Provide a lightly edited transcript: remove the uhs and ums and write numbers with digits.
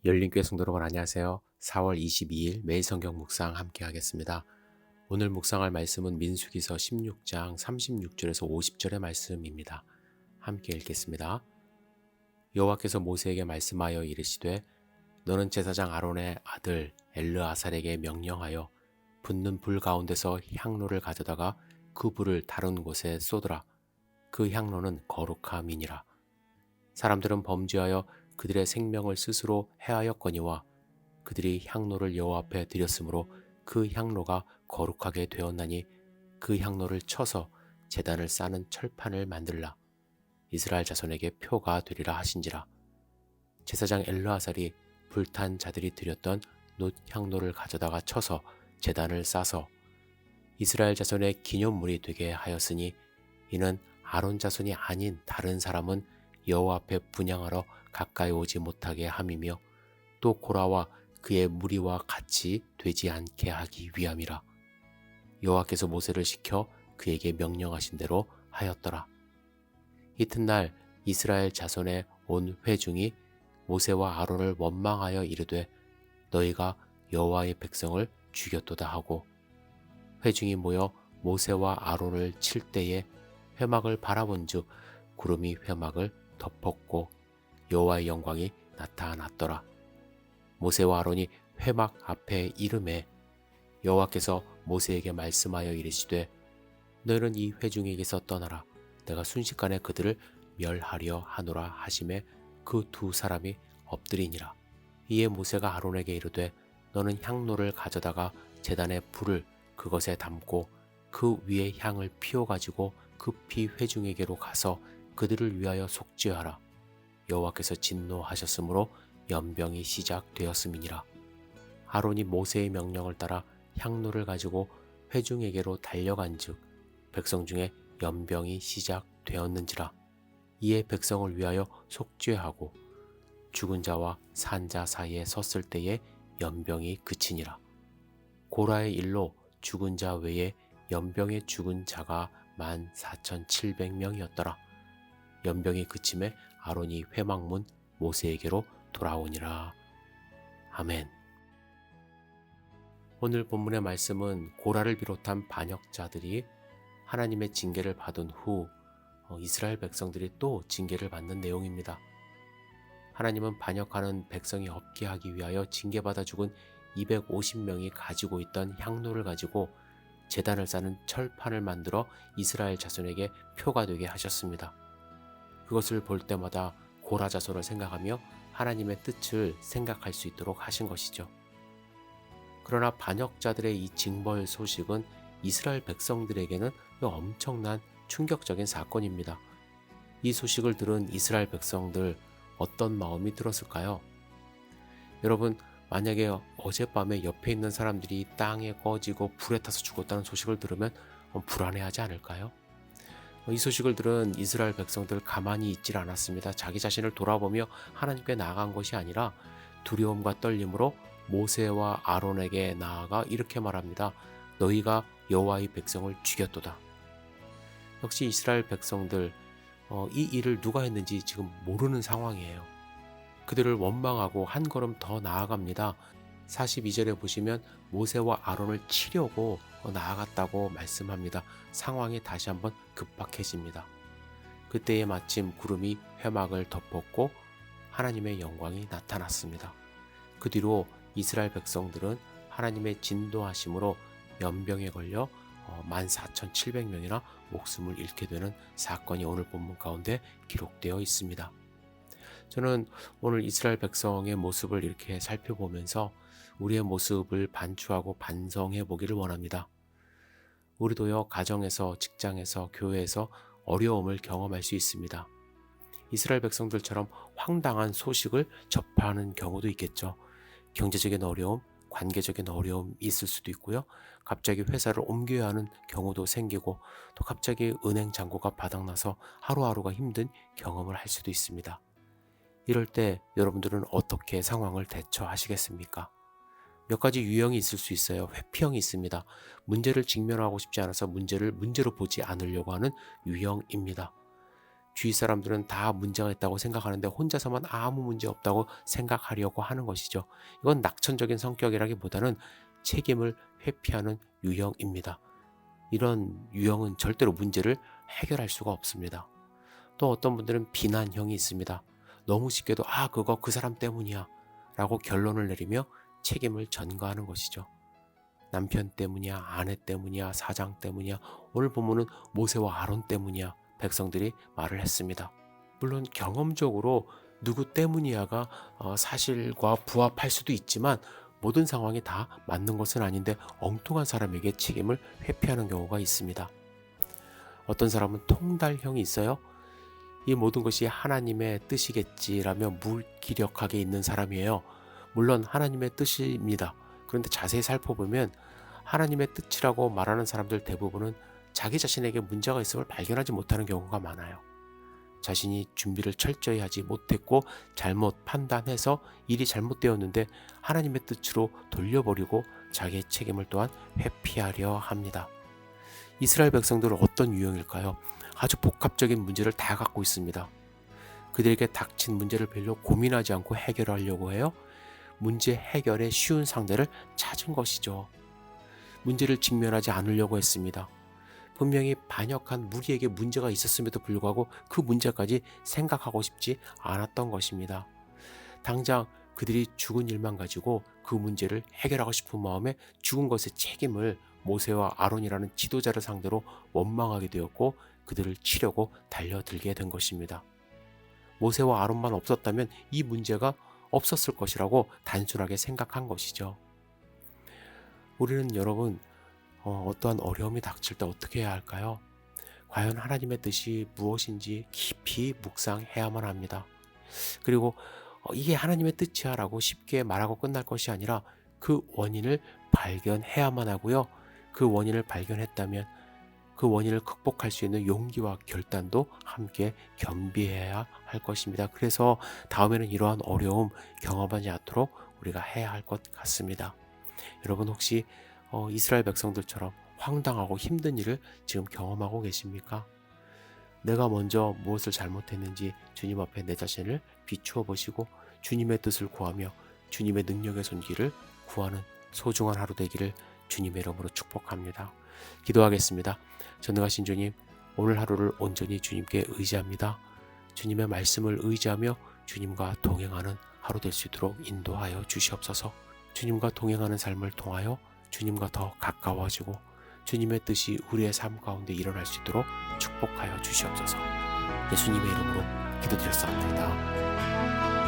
열린교회 성도 여러분 안녕하세요. 4월 22일 매일 성경 묵상 함께 하겠습니다. 오늘 묵상할 말씀은 민수기서 16장 36절에서 50절의 말씀입니다. 함께 읽겠습니다. 여호와께서 모세에게 말씀하여 이르시되 너는 제사장 아론의 아들 엘르아살에게 명령하여 붙는 불 가운데서 향로를 가져다가 그 불을 다른 곳에 쏟으라. 그 향로는 거룩함이니라. 사람들은 범죄하여 그들의 생명을 스스로 해하였거니와 그들이 향로를 여호와 앞에 드렸으므로 그 향로가 거룩하게 되었나니 그 향로를 쳐서 제단을 싸는 철판을 만들라. 이스라엘 자손에게 표가 되리라 하신지라. 제사장 엘르아살이 불탄 자들이 드렸던 놋 향로를 가져다가 쳐서 제단을 싸서 이스라엘 자손의 기념물이 되게 하였으니 이는 아론 자손이 아닌 다른 사람은 여호와 앞에 분향하러 가까이 오지 못하게 함이며 또 고라와 그의 무리와 같이 되지 않게 하기 위함이라. 여호와께서 모세를 시켜 그에게 명령하신 대로 하였더라. 이튿날 이스라엘 자손의 온 회중이 모세와 아론을 원망하여 이르되 너희가 여호와의 백성을 죽였도다 하고 회중이 모여 모세와 아론을 칠 때에 회막을 바라본즉 구름이 회막을 덮었고 여호와의 영광이 나타났더라. 모세와 아론이 회막 앞에 이르매 여호와께서 모세에게 말씀하여 이르시되 너희는 이 회중에게서 떠나라. 내가 순식간에 그들을 멸하려 하노라 하심에 그 두 사람이 엎드리니라. 이에 모세가 아론에게 이르되 너는 향로를 가져다가 제단에 불을 그것에 담고 그 위에 향을 피워 가지고 급히 회중에게로 가서 그들을 위하여 속죄하라. 여호와께서 진노하셨으므로 연병이 시작되었음이니라. 아론이 모세의 명령을 따라 향로를 가지고 회중에게로 달려간즉 백성 중에 연병이 시작되었는지라. 이에 백성을 위하여 속죄하고 죽은 자와 산 자 사이에 섰을 때에 연병이 그치니라. 고라의 일로 죽은 자 외에 연병에 죽은 자가 14,700명이었더라. 연병이 그침에 아론이 회막문 모세에게로 돌아오니라. 아멘. 오늘 본문의 말씀은 고라를 비롯한 반역자들이 하나님의 징계를 받은 후 이스라엘 백성들이 또 징계를 받는 내용입니다. 하나님은 반역하는 백성이 없게 하기 위하여 징계받아 죽은 250명이 가지고 있던 향로를 가지고 제단을 싸는 철판을 만들어 이스라엘 자손에게 표가 되게 하셨습니다. 그것을 볼 때마다 고라 자손을 생각하며 하나님의 뜻을 생각할 수 있도록 하신 것이죠. 그러나 반역자들의 이 징벌 소식은 이스라엘 백성들에게는 엄청난 충격적인 사건입니다. 이 소식을 들은 이스라엘 백성들 어떤 마음이 들었을까요? 여러분, 만약에 어젯밤에 옆에 있는 사람들이 땅에 꺼지고 불에 타서 죽었다는 소식을 들으면 불안해하지 않을까요? 이 소식을 들은 이스라엘 백성들 가만히 있질 않았습니다. 자기 자신을 돌아보며 하나님께 나아간 것이 아니라 두려움과 떨림으로 모세와 아론에게 나아가 이렇게 말합니다. 너희가 여호와의 백성을 죽였도다. 역시 이스라엘 백성들 이 일을 누가 했는지 지금 모르는 상황이에요. 그들을 원망하고 한 걸음 더 나아갑니다. 42절에 보시면 모세와 아론을 치려고 나아갔다고 말씀합니다. 상황이 다시 한번 급박해집니다. 그때에 마침 구름이 회막을 덮었고 하나님의 영광이 나타났습니다. 그 뒤로 이스라엘 백성들은 하나님의 진노하심으로 연병에 걸려 14,700명이나 목숨을 잃게 되는 사건이 오늘 본문 가운데 기록되어 있습니다. 저는 오늘 이스라엘 백성의 모습을 이렇게 살펴보면서 우리의 모습을 반추하고 반성해 보기를 원합니다. 우리도요, 가정에서, 직장에서, 교회에서 어려움을 경험할 수 있습니다. 이스라엘 백성들처럼 황당한 소식을 접하는 경우도 있겠죠. 경제적인 어려움, 관계적인 어려움이 있을 수도 있고요. 갑자기 회사를 옮겨야 하는 경우도 생기고 또 갑자기 은행 잔고가 바닥나서 하루하루가 힘든 경험을 할 수도 있습니다. 이럴 때 여러분들은 어떻게 상황을 대처하시겠습니까? 몇 가지 유형이 있을 수 있어요. 회피형이 있습니다. 문제를 직면하고 싶지 않아서 문제를 문제로 보지 않으려고 하는 유형입니다. 주위 사람들은 다 문제가 있다고 생각하는데 혼자서만 아무 문제 없다고 생각하려고 하는 것이죠. 이건 낙천적인 성격이라기보다는 책임을 회피하는 유형입니다. 이런 유형은 절대로 문제를 해결할 수가 없습니다. 또 어떤 분들은 비난형이 있습니다. 너무 쉽게도 그거 그 사람 때문이야 라고 결론을 내리며 책임을 전가하는 것이죠. 남편 때문이야, 아내 때문이야, 사장 때문이야, 오늘 보면은 모세와 아론 때문이야 백성들이 말을 했습니다. 물론 경험적으로 누구 때문이야가 사실과 부합할 수도 있지만 모든 상황이 다 맞는 것은 아닌데 엉뚱한 사람에게 책임을 회피하는 경우가 있습니다. 어떤 사람은 통달형이 있어요. 이 모든 것이 하나님의 뜻이겠지라며 무기력하게 있는 사람이에요. 물론 하나님의 뜻입니다. 그런데 자세히 살펴보면 하나님의 뜻이라고 말하는 사람들 대부분은 자기 자신에게 문제가 있음을 발견하지 못하는 경우가 많아요. 자신이 준비를 철저히 하지 못했고 잘못 판단해서 일이 잘못되었는데 하나님의 뜻으로 돌려버리고 자기의 책임을 또한 회피하려 합니다. 이스라엘 백성들은 어떤 유형일까요? 아주 복합적인 문제를 다 갖고 있습니다. 그들에게 닥친 문제를 별로 고민하지 않고 해결하려고 해요. 문제 해결에 쉬운 상대를 찾은 것이죠. 문제를 직면하지 않으려고 했습니다. 분명히 반역한 무리에게 문제가 있었음에도 불구하고 그 문제까지 생각하고 싶지 않았던 것입니다. 당장 그들이 죽은 일만 가지고 그 문제를 해결하고 싶은 마음에 죽은 것의 책임을 모세와 아론이라는 지도자를 상대로 원망하게 되었고 그들을 치려고 달려들게 된 것입니다. 모세와 아론만 없었다면 이 문제가 없었을 것이라고 단순하게 생각한 것이죠. 우리는 여러분 어떠한 어려움이 닥칠 때 어떻게 해야 할까요? 과연 하나님의 뜻이 무엇인지 깊이 묵상해야만 합니다. 그리고 이게 하나님의 뜻이야 라고 쉽게 말하고 끝날 것이 아니라 그 원인을 발견해야만 하고요. 그 원인을 발견했다면 그 원인을 극복할 수 있는 용기와 결단도 함께 겸비해야 할 것입니다. 그래서 다음에는 이러한 어려움 경험하지 않도록 우리가 해야 할 것 같습니다. 여러분 혹시 이스라엘 백성들처럼 황당하고 힘든 일을 지금 경험하고 계십니까? 내가 먼저 무엇을 잘못했는지 주님 앞에 내 자신을 비추어 보시고 주님의 뜻을 구하며 주님의 능력의 손길을 구하는 소중한 하루 되기를 주님의 이름으로 축복합니다. 기도하겠습니다. 전능하신 주님, 오늘 하루를 온전히 주님께 의지합니다. 주님의 말씀을 의지하며 주님과 동행하는 하루 될 수 있도록 인도하여 주시옵소서. 주님과 동행하는 삶을 통하여 주님과 더 가까워지고 주님의 뜻이 우리의 삶 가운데 일어날 수 있도록 축복하여 주시옵소서. 예수님의 이름으로 기도드렸사옵나이다.